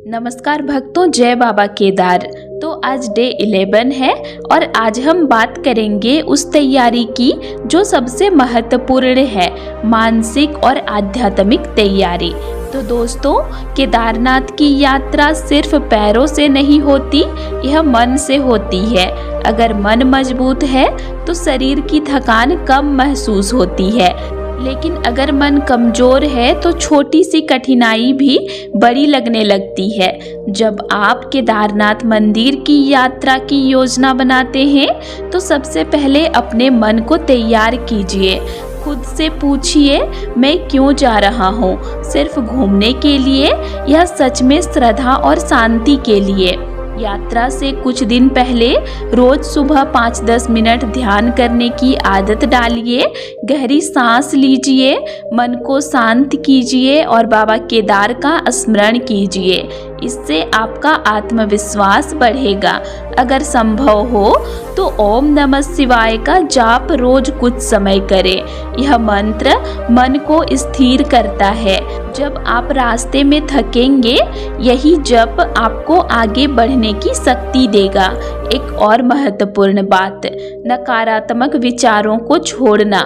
नमस्कार भक्तों, जय बाबा केदार। तो आज डे 11 है और आज हम बात करेंगे उस तैयारी की जो सबसे महत्वपूर्ण है, मानसिक और आध्यात्मिक तैयारी। तो दोस्तों, केदारनाथ की यात्रा सिर्फ पैरों से नहीं होती, यह मन से होती है। अगर मन मजबूत है तो शरीर की थकान कम महसूस होती है, लेकिन अगर मन कमजोर है तो छोटी सी कठिनाई भी बड़ी लगने लगती है। जब आप केदारनाथ मंदिर की यात्रा की योजना बनाते हैं तो सबसे पहले अपने मन को तैयार कीजिए। खुद से पूछिए, मैं क्यों जा रहा हूँ? सिर्फ घूमने के लिए या सच में श्रद्धा और शांति के लिए? यात्रा से कुछ दिन पहले रोज सुबह 5-10 मिनट ध्यान करने की आदत डालिए। गहरी सांस लीजिए, मन को शांत कीजिए और बाबा केदार का स्मरण कीजिए। इससे आपका आत्मविश्वास बढ़ेगा। अगर संभव हो तो ओम नमः शिवाय का जाप रोज कुछ समय करें। यह मंत्र मन को स्थिर करता है। जब आप रास्ते में थकेंगे, यही जप आपको आगे बढ़ने की शक्ति देगा। एक और महत्वपूर्ण बात, नकारात्मक विचारों को छोड़ना।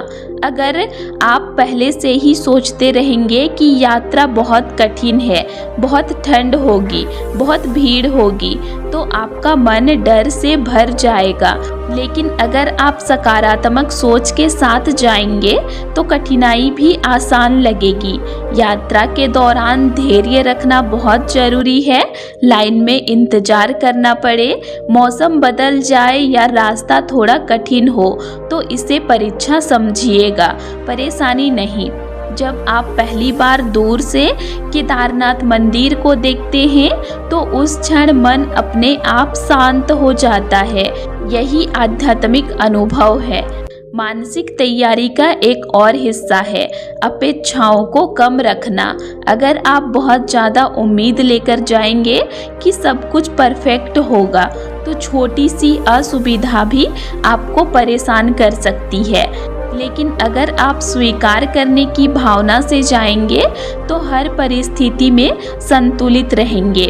अगर आप पहले से ही सोचते रहेंगे कि यात्रा बहुत कठिन है, बहुत ठंड होगी, बहुत भीड़ होगी, तो आपका मन डर से भर जाएगा। लेकिन अगर आप सकारात्मक सोच के साथ जाएंगे तो कठिनाई भी आसान लगेगी। यात्रा के दौरान धैर्य रखना बहुत जरूरी है। लाइन में इंतजार करना पड़े, मौसम बदल जाए या रास्ता थोड़ा कठिन हो तो इसे परीक्षा समझिएगा, परेशानी नहीं। जब आप पहली बार दूर से केदारनाथ मंदिर को देखते हैं तो उस क्षण मन अपने आप शांत हो जाता है। यही आध्यात्मिक अनुभव है। मानसिक तैयारी का एक और हिस्सा है अपेक्षाओं को कम रखना। अगर आप बहुत ज़्यादा उम्मीद लेकर जाएंगे कि सब कुछ परफेक्ट होगा तो छोटी सी असुविधा भी आपको परेशान कर सकती है। लेकिन अगर आप स्वीकार करने की भावना से जाएंगे तो हर परिस्थिति में संतुलित रहेंगे।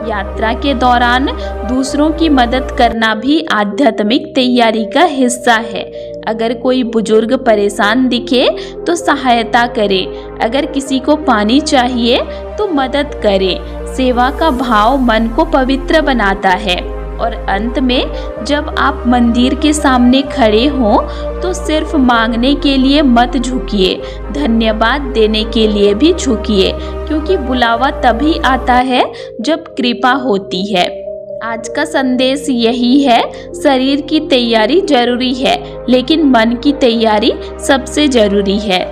यात्रा के दौरान दूसरों की मदद करना भी आध्यात्मिक तैयारी का हिस्सा है। अगर कोई बुजुर्ग परेशान दिखे तो सहायता करें। अगर किसी को पानी चाहिए तो मदद करें। सेवा का भाव मन को पवित्र बनाता है। और अंत में, जब आप मंदिर के सामने खड़े हों तो सिर्फ मांगने के लिए मत झुकिए, धन्यवाद देने के लिए भी झुकिए, क्योंकि बुलावा तभी आता है जब कृपा होती है। आज का संदेश यही है, शरीर की तैयारी जरूरी है, लेकिन मन की तैयारी सबसे जरूरी है।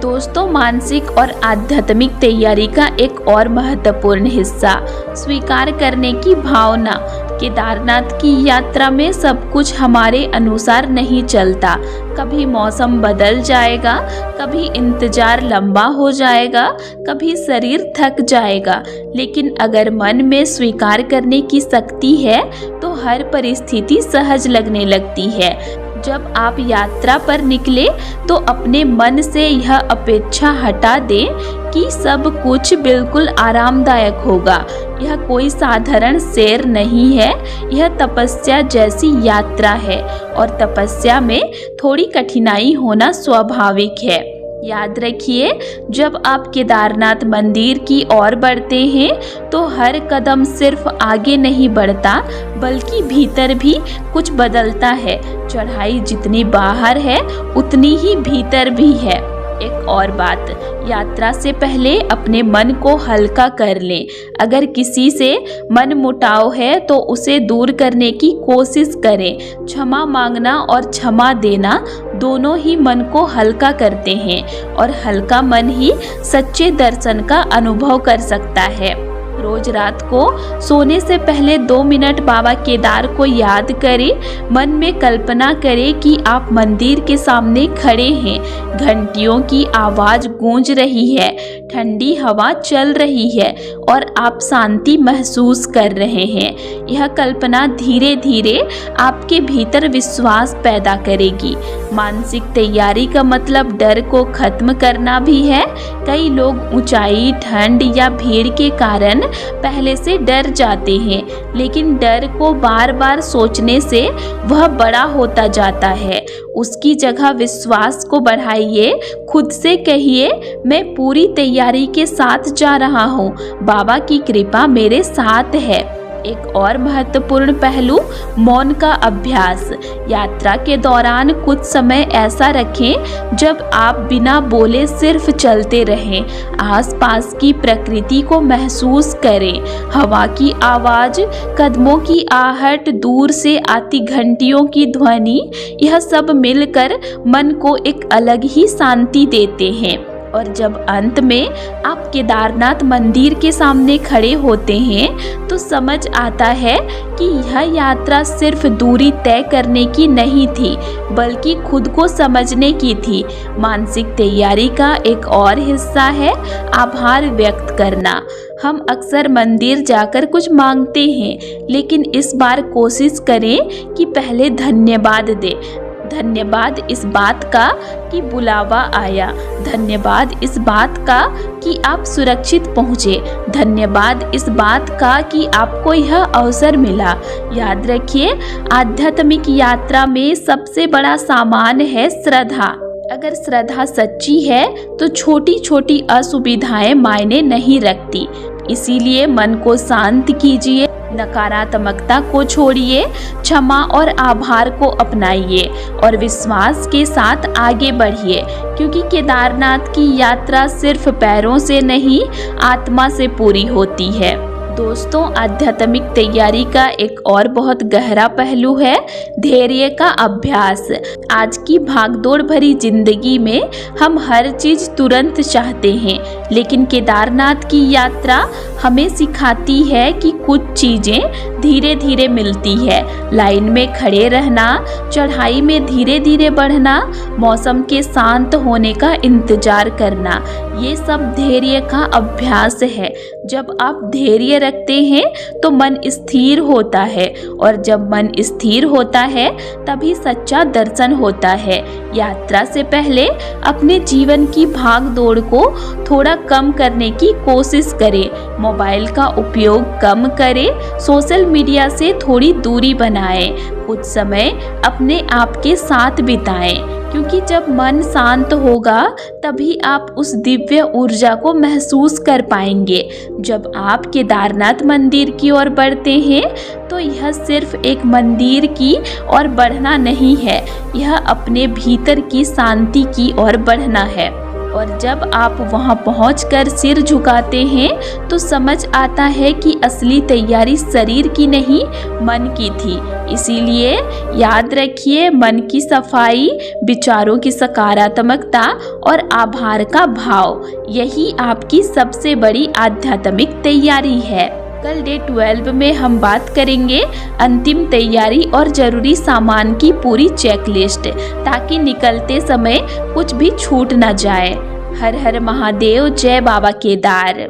दोस्तों, मानसिक और आध्यात्मिक तैयारी का एक और महत्वपूर्ण हिस्सा स्वीकार करने की भावना। केदारनाथ की यात्रा में सब कुछ हमारे अनुसार नहीं चलता। कभी मौसम बदल जाएगा, कभी इंतजार लंबा हो जाएगा, कभी शरीर थक जाएगा। लेकिन अगर मन में स्वीकार करने की शक्ति है तो हर परिस्थिति सहज लगने लगती है। जब आप यात्रा पर निकले तो अपने मन से यह अपेक्षा हटा दें कि सब कुछ बिल्कुल आरामदायक होगा। यह कोई साधारण सैर नहीं है, यह तपस्या जैसी यात्रा है और तपस्या में थोड़ी कठिनाई होना स्वाभाविक है। याद रखिए, जब आप केदारनाथ मंदिर की ओर बढ़ते हैं तो हर कदम सिर्फ आगे नहीं बढ़ता, बल्कि भीतर भी कुछ बदलता है। चढ़ाई जितनी बाहर है उतनी ही भीतर भी है। एक और बात, यात्रा से पहले अपने मन को हल्का कर लें। अगर किसी से मन मुटाव है तो उसे दूर करने की कोशिश करें। क्षमा मांगना और क्षमा देना दोनों ही मन को हल्का करते हैं और हल्का मन ही सच्चे दर्शन का अनुभव कर सकता है। रोज रात को सोने से पहले 2 मिनट बाबा केदार को याद करें। मन में कल्पना करें कि आप मंदिर के सामने खड़े हैं, घंटियों की आवाज गूंज रही है, ठंडी हवा चल रही है और आप शांति महसूस कर रहे हैं। यह कल्पना धीरे धीरे आपके भीतर विश्वास पैदा करेगी। मानसिक तैयारी का मतलब डर को खत्म करना भी है। कई लोग ऊंचाई, ठंड या भीड़ के कारण पहले से डर जाते हैं, लेकिन डर को बार बार सोचने से वह बड़ा होता जाता है। उसकी जगह विश्वास को बढ़ाइए। खुद से कहिए, मैं पूरी तैयारी के साथ जा रहा हूँ, बाबा की कृपा मेरे साथ है। एक और महत्वपूर्ण पहलू, मौन का अभ्यास। यात्रा के दौरान कुछ समय ऐसा रखें जब आप बिना बोले सिर्फ चलते रहें। आसपास की प्रकृति को महसूस करें। हवा की आवाज़, कदमों की आहट, दूर से आती घंटियों की ध्वनि, यह सब मिलकर मन को एक अलग ही शांति देते हैं। और जब अंत में आप केदारनाथ मंदिर के सामने खड़े होते हैं तो समझ आता है कि यह यात्रा सिर्फ दूरी तय करने की नहीं थी, बल्कि खुद को समझने की थी। मानसिक तैयारी का एक और हिस्सा है आभार व्यक्त करना। हम अक्सर मंदिर जाकर कुछ मांगते हैं, लेकिन इस बार कोशिश करें कि पहले धन्यवाद दें। धन्यवाद इस बात का कि बुलावा आया, धन्यवाद इस बात का कि आप सुरक्षित पहुँचे, धन्यवाद इस बात का कि आपको यह अवसर मिला। याद रखिए, आध्यात्मिक यात्रा में सबसे बड़ा सामान है श्रद्धा। अगर श्रद्धा सच्ची है तो छोटी छोटी असुविधाएं मायने नहीं रखती। इसीलिए मन को शांत कीजिए, नकारात्मकता को छोड़िए, क्षमा और आभार को अपनाइए और विश्वास के साथ आगे बढ़िए, क्योंकि केदारनाथ की यात्रा सिर्फ पैरों से नहीं, आत्मा से पूरी होती है। दोस्तों, आध्यात्मिक तैयारी का एक और बहुत गहरा पहलू है धैर्य का अभ्यास। आज की भागदौड़ भरी जिंदगी में हम हर चीज तुरंत चाहते हैं, लेकिन केदारनाथ की यात्रा हमें सिखाती है कि कुछ चीजें धीरे धीरे मिलती है। लाइन में खड़े रहना, चढ़ाई में धीरे धीरे बढ़ना, मौसम के शांत होने का इंतजार करना, ये सब धैर्य का अभ्यास है। जब आप धैर्य रखते हैं तो मन स्थिर होता है, और जब मन स्थिर होता है तभी सच्चा दर्शन होता है। यात्रा से पहले अपने जीवन की भाग दौड़ को थोड़ा कम करने की कोशिश करें। मोबाइल का उपयोग कम करें, सोशल मीडिया से थोड़ी दूरी बनाएं, कुछ समय अपने आप के साथ बिताएं, क्योंकि जब मन शांत होगा तभी आप उस दिव्य ऊर्जा को महसूस कर पाएंगे। जब आप केदारनाथ मंदिर की ओर बढ़ते हैं तो यह सिर्फ एक मंदिर की ओर बढ़ना नहीं है, यह अपने भीतर की शांति की ओर बढ़ना है। और जब आप वहां पहुंचकर सिर झुकाते हैं तो समझ आता है कि असली तैयारी शरीर की नहीं, मन की थी। इसीलिए याद रखिए, मन की सफाई, विचारों की सकारात्मकता और आभार का भाव, यही आपकी सबसे बड़ी आध्यात्मिक तैयारी है। कल डे 12 में हम बात करेंगे अंतिम तैयारी और जरूरी सामान की पूरी चेकलिस्ट, ताकि निकलते समय कुछ भी छूट न जाए। हर हर महादेव, जय बाबा केदार।